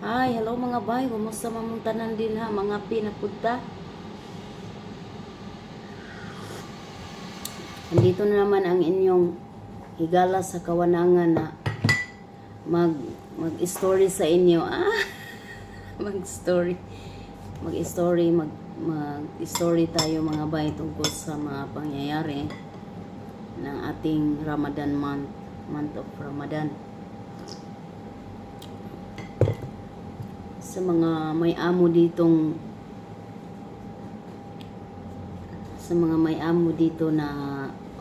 Hi, hello mga bay. Kumusta mamuntanan din ha, mga pinapunta. Andito na naman ang inyong higala sa kawanangan na mag mag-story sa inyo. Mag-story. Mag-story tayo mga bay tungkol sa mga pangyayari ng ating Ramadan month of Ramadan. Sa mga may amo dito na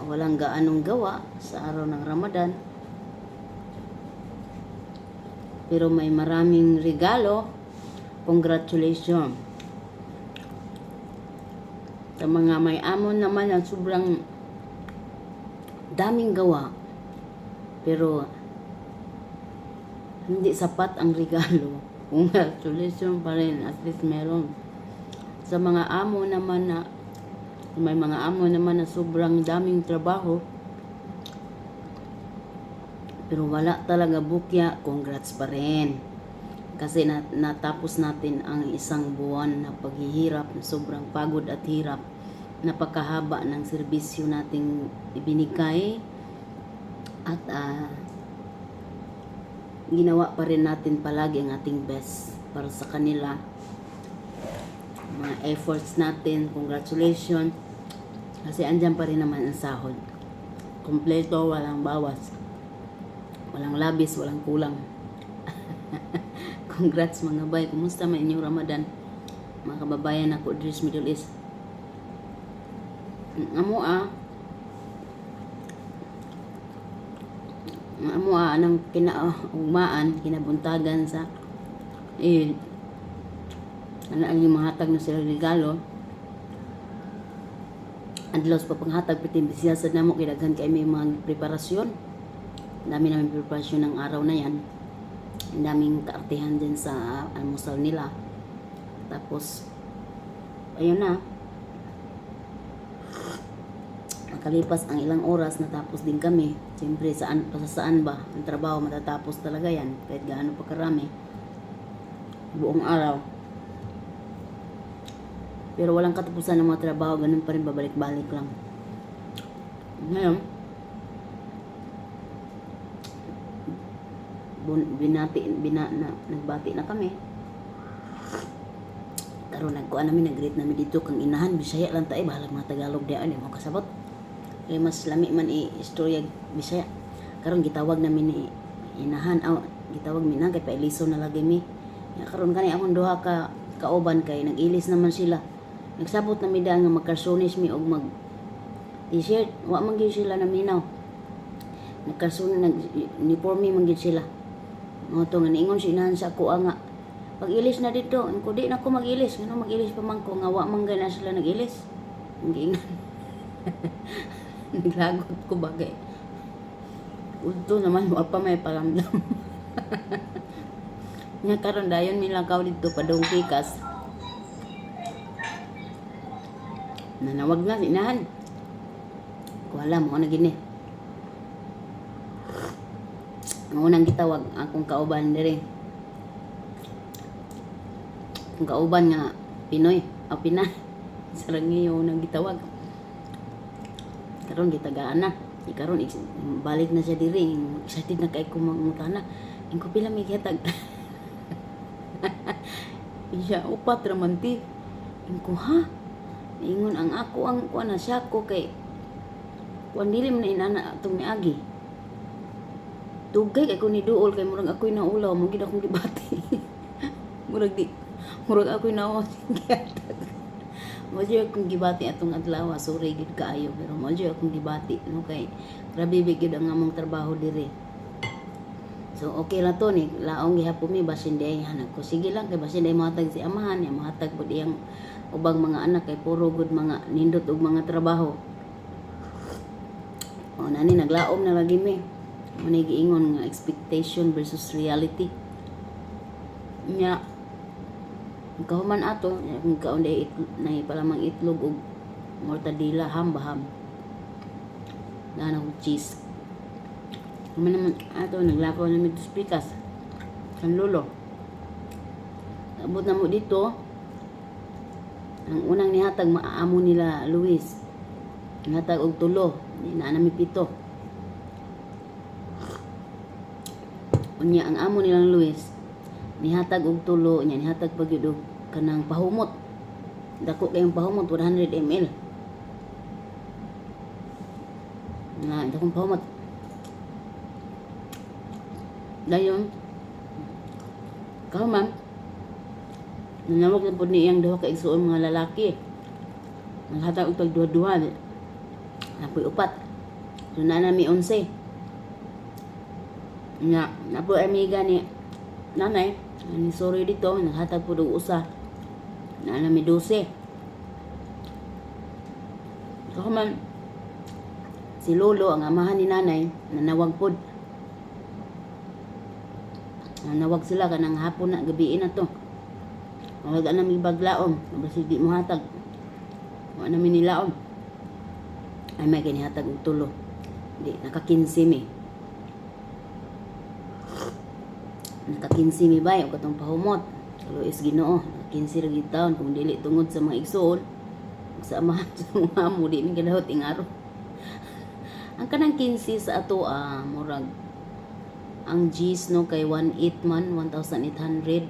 walang gaanong gawa sa araw ng Ramadan, pero may maraming regalo, congratulations. Sa mga may amo naman na sobrang daming gawa, pero hindi sapat ang regalo, congratulations pa rin, at least meron. Sa mga amo naman na may mga amo naman na sobrang daming trabaho pero wala talaga bukya, congrats pa rin. Kasi natapos natin ang isang buwan na paghihirap, sobrang pagod at hirap. Napakahaba ng serbisyo nating ibinigay at ginawa pa rin natin palagi ang ating best para sa kanila. Mga efforts natin, congratulations. Kasi andyan pa rin naman ang sahod. Kompleto, walang bawas. Walang labis, walang kulang. Congrats mga bay. Kumusta man inyong Ramadan? Mga kababayan ako, Idris Middle East. Anang kinaumaan, kinabuntagan sa ang mahatag na sila regalo. Adlaw pa panghatag piti bisya sa namo kay daghan kay may mga preparasyon. Dami namin preparasyon ng araw na yan. Ang daming kaartihan din sa almusal nila. Tapos ayun na. Makalipas ang ilang oras, natapos din kami. Siyempre, saan ba? Ang trabaho matatapos talaga yan. Kahit gaano pa karami. Buong araw. Pero walang katapusan ng mga trabaho. Ganun pa rin, babalik-balik lang. Ngayon, nagbati na kami. Karon nagkuan namin, nag-greet namin dito kang inahan. Bisaya lang tayo. Bahalag mga Tagalog diyan. Hindi mo kasabot. Kaya mas lami man istorya Bisaya. Karon gitawag namin ni inahan, gitawag mi na kay pailiso na lagi mi. Ya karon kani akong duha ka kauban kay nag-ilis naman sila. Nagsabot na mi nga magkarsones mi og mag t-shirt, wa man gyud sila naminaw. Nagkarson uniforme man gyud sila. Mo to nga niingon si inahan sa ako nga pag-ilis na dito, ko di na ko mag-ilis, ngano mag-ilis pa man ko nga wa man gana sila nag-ilis. Ngiingon. Naglagot ko bagay. Udto naman, wala pa may paramdam. Nga karon dayon milakaw dito padong pikas. Nanawag na sinahan. Ko alam mo na gini. Ang unang gitawag akong kauban diri. Ang kauban nga Pinoy, Pinay. Sarang iyo nang gitawag. Karon gitagaan na. Karon balik na siya diri. Excited na kay kumangutana. Ingko pila may gihatag. Iya upat ramanti. Ingko ha. Ingon ang ako ang kuan na siya ko kay kuan dili man inana atong miagi. Tugay kay ko ni duol kay murag ako'y naulaw mo gid akong gibati. murag ako'y nawas gihatag. Mo akong gibati atong adlaw, sorry gid kaayo pero mo akong gibati no kay grabe bigid ang among trabaho diri. So okay lang to ni laong gihapon mi basin day hanag ko sige lang kay basin day mahatag si amahan ya mahatag pud iyang ubang mga anak kay puro gud mga nindot og mga trabaho. O nani naglaom na lagi mi. Manay giingon nga expectation versus reality. Nya kahuman ato kung kaunday na palamang itlog og mortadela hambaham na cheese naman ato naglakaw na may pikas kan lolo Abot na mo dito, ang unang nihatag maamo nila Luis. Nihatag og 3, di na nami 7. Unya ang amo nilang Luis nihatag og 3, nya nihatag pa gyud og kanang pahumot. Dako kayong pahumot 100 ml. Na dakong pahumot. Dayon kahuman nanawag na po niyang duha ka igsuon mga lalaki. Naghatag og tag duha-duha. Napoy 4. So na nami 11. Nya napoy amiga ni nanay, ani sorry dito, naghatag po og usa. Na nami 12. Kahuman si lolo ang amahan ni nanay nanawag pod. Nanawag sila kanang hapon na gabi na to. Wala na mi baglaom, basi di mo hatag. Wala na mi nilaom. Ay may kinihatag og 3. Di naka-15 mi. Naka-15 mi bay og katong pahumot. Luis Ginoo, 15 ra gid taon kung dili tungod sa mga igsoon. Sa amahan sa mga amo di mi kadahot ingaro. Ang kanang 15 sa ato murag ang G's no kay 18 man 1,800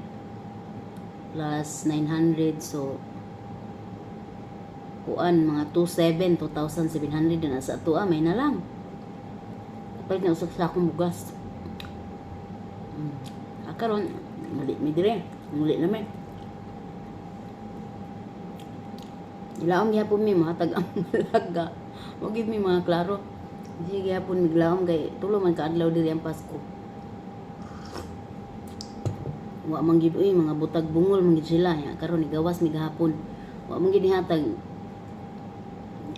plus 900 so kuan mga 2,700 na sa ato may na lang. Kapag na usap sa akong bugas. Karon muli mi dire, muli na may. Ilaom gyapon mi mahatag ang laga. Mo give mi mga klaro. Sige gyapon miglaom kay tulo man ka adlaw diri ang Pasko. Wa man gid uy mga butag bungol man gid sila ya karon igawas mi gahapon. Wa man gid nihatag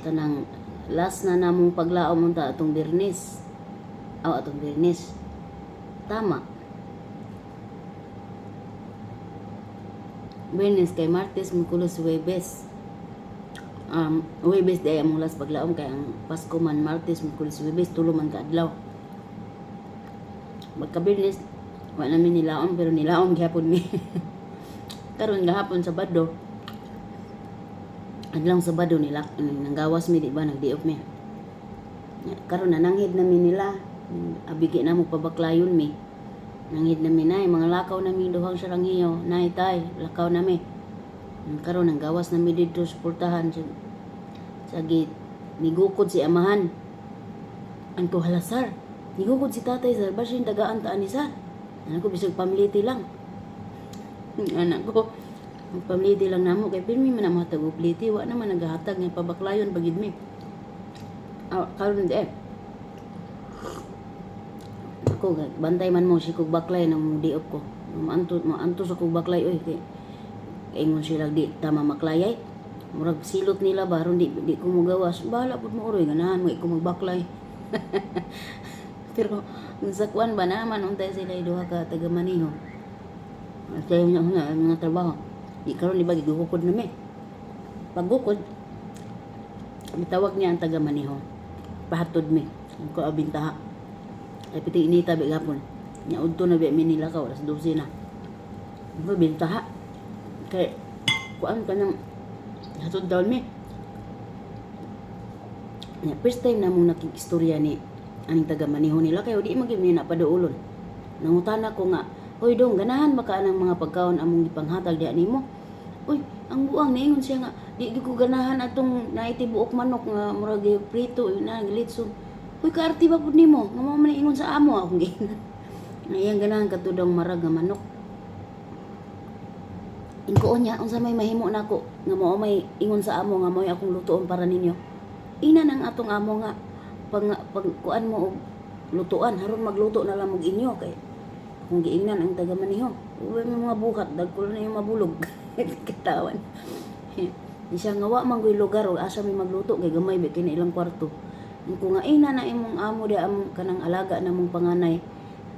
kanang last na namong paglaom unta atong Biyernes. Atong Biyernes. Tama. Biyernes kay Martes, Miyerkules, Huwebes. Huwebes day among last paglaom kay ang Pasko man Martes, Miyerkules, Huwebes tulo man ka adlaw. Magka Biyernes wa namin nilaon pero nilaon gyapon mi. Karon gahapon Sabado. Adlaw Sabado nila nanggawas mi di ba nagdiop mi. Karon nananghid namin nila. Abigi na mo pabaklayon mi. Nanghid namin nay mga lakaw namin duhang saranghiyo. Nay tay, lakaw nami. Karon nanggawas nami dito suportahan sa gate. Nigukod si amahan. Ang ko halasar. Nigukod si tatay sir, basin tagaan taan ni sir. Anak ko bisag pamiliti lang. Anak ko pamiliti lang namo kay pirmi man ang matag pliti wa naman nagahatag nga pabaklayon bagid mi. Karon de. Ako bantay man mo si kog baklay nang diop ko. Maanto sa kog baklay oy kay ingon sila di tama maklayay. Murag silot nila baron di ko magawas. Bahala pud mo oroy ganahan mo ko magbaklay. Pero sa kuan ba naman untay sila duha ka taga Maniho. Sayo niya mga trabaho. Di karon di ba gigukod na mi. Paggukod mitawag niya ang taga Maniho. Pahatod mi. Ko abintaha. Ay piti inita bi gapon. Nya udto na bi mi nila ka oras 12 na. Ko bintaha. Kay kuan kanang hatod daw mi. Nya first time na mo nakikistorya ni aning taga Maniho nila kayo di magid ni na paduolon. Nangutana ko nga, "Hoy dong, ganahan ba ka ng mga pagkaon among gipanghatag di nimo?" Uy, ang buang niingon siya nga, "Di ko ganahan atong naitibuok manok nga murag prito na gilitson." Uy, kaarti ba pud nimo? Nga mo man ingon sa amo akong giingnan. Ngayang ganahan katudong marag nga manok. Inkoon niya, unsa may mahimo nako nga mao may ingon sa amo nga mao akong lutoon para ninyo. Ina nang atong amo nga pag kuan mo og lutuan haron magluto na lang mag inyo kay kung giingnan ang taga Maniho uwi mo mga bukat dagko na yung mabulog kitawan. Di siya nga wa man gyud lugar og asa may magluto kay gamay ba kini ilang kwarto. Kung nga ina na imong amo di am kanang alaga namong panganay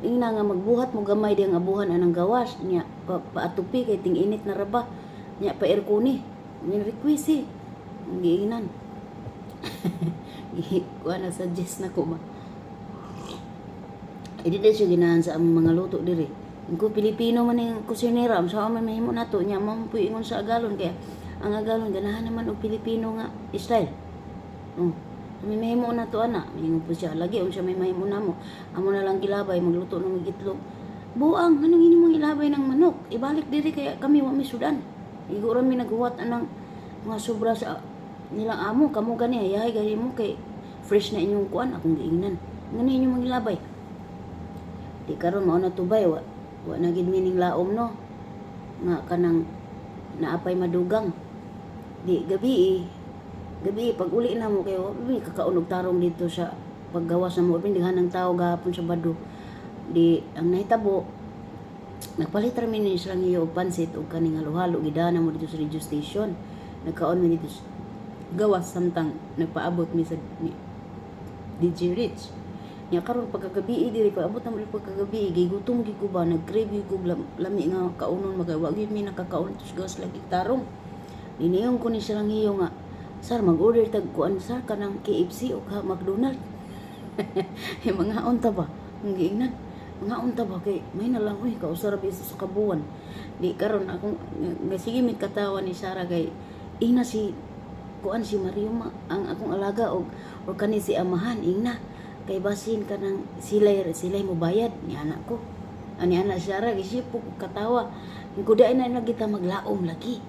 ina nga magbuhat mo gamay di ang abuhan anang gawas niya paatupi kay ting init na raba niya pa airconi ni request giingnan. Kuha na suggest na ko ba. Hindi na siya ginahan sa among mga luto diri. Kung Pilipino man yung kusinera, sa man mahimo nato nya mo ingon sa Agalon kaya ang Agalon ganahan naman og Pilipino nga style. Oh. May mahimo na to ana, mingon po siya lagi unsa may mahimo namo. Amo na lang gilabay magluto ng itlog. Buang anong inyong ilabay ng manok? Ibalik diri kaya kami wa mi sudan. Iguro mi naghuwat anang mga sobra sa nilang amo kamo gani ayahay gani mo kay fresh na inyong kuan akong giingnan. Ngani inyong mangilabay. Di karon mao na tubay wa na gid mining laom no. Nga kanang naapay madugang. Di gabi pag uli na mo kayo may kakaunog tarong dito sa paggawas na mo pindihan ng tao gahapon sa Bado di ang nahitabo nagpalit ra mi ni silang iyo pansit ug kaning halo-halo gidana mo dito sa radio station nagkaon mi dito gawas samtang nagpaabot mi sa DJ Rich nya karon pagkagabi diri paabot na mo pagkagabi gigutom gid ko ba nag-crave ko lami nga kaunon magawag gid mi nakakaon tus gas lagi tarong diniyong ko ni silang iyo nga sir, mag-order tag kuan sir kanang KFC o ka McDonald. Mga unta ba? Ang giingnan. Mga unta ba kay may na lang uy kausara bisa sa kabuan. Di karon ako sige mi katawa ni Sarah kay ina si kuan si Mario ang akong alaga og kani si amahan ingna kay basin kanang silay mo bayad ni anak ko. Ani anak Sarah gisip ko katawa. Kudaay na kita maglaom lagi.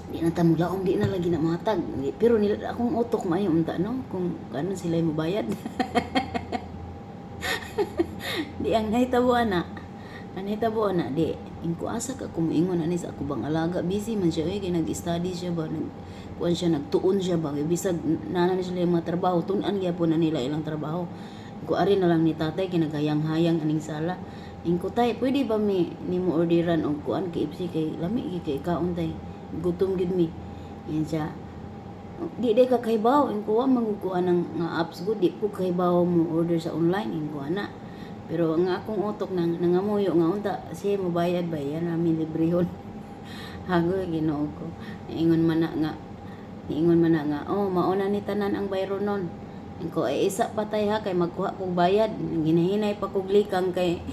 Di na ta maglaom di na lagi na matag pero nila akong utok maayo unta no kung kanon sila mo bayad di ang nahitabo na di ingko asa ka kumuingon ani sa ako bang alaga busy man siya kay nag-study siya ba kuan siya nagtuon siya ba bisag nana ni sila mga trabaho tun-an gyapon na nila ilang trabaho ko ari na lang ni tatay kinagayang-hayang aning sala ingko tay pwede ba nimo orderan og kuan KFC kay lami kay kaon tay gutom gid mi yan siya di ka kaybaw in kuha mangukuha ng nga apps gud di ko kaybaw mo order sa online in kuha na pero ang akong utok nang nangamuyo nga unta siya mo bayad ba yan namin librehon hago Ginoo ko ingon man na nga oh mauna ni tanan ang bayro nun ko ay isa patay ha kay magkuha kog bayad ginahinay pa kog likang kay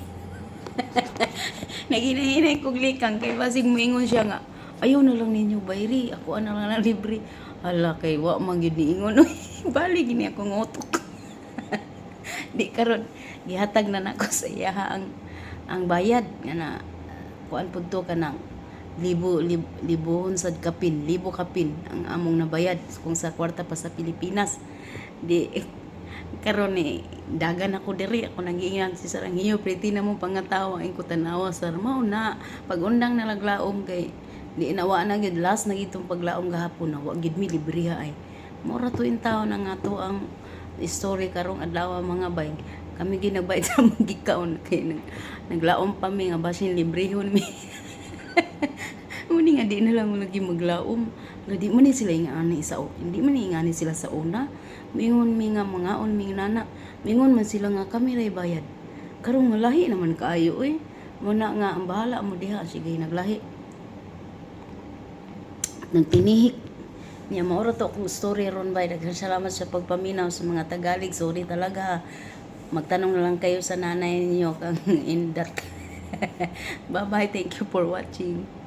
naginahinay kog likang kay basig moingon siya nga ayaw na lang ninyo bayri ako ana lang na libre hala kay wa man gyud niingon bali gini ako ngotok di karon gihatag na nako sa iya ang bayad nga na kuan pud to kanang libo kapin ang among nabayad kung sa kwarta pa sa Pilipinas di karon ni dagan ako diri ako nagiingan si Saranghiyo pretty na mo pangatawa ko tanawa sir mao na pag-undang na laglaom kay di nawa na gid last na gitong paglaom gahapon na wa gid mi libriha ay mura to in taon na nga to ang story karong adlaw mga bay kami ginagbayad sa magikaon kay naglaom pa mi nga basin librehon mi muni nga di na lang lagi maglaom di man ni sila ingani sa hindi man ingani sila sa una mingon mi nga mangaon mi nana mingon man sila nga kami ray bayad karong lahi naman kaayo muna nga ang bahala mo diha sige naglahi nagtinihik niya mauro to kung story ron bay daghang salamat sa pagpaminaw sa mga Tagalog sorry talaga magtanong na lang kayo sa nanay niyo kang indak bye bye thank you for watching.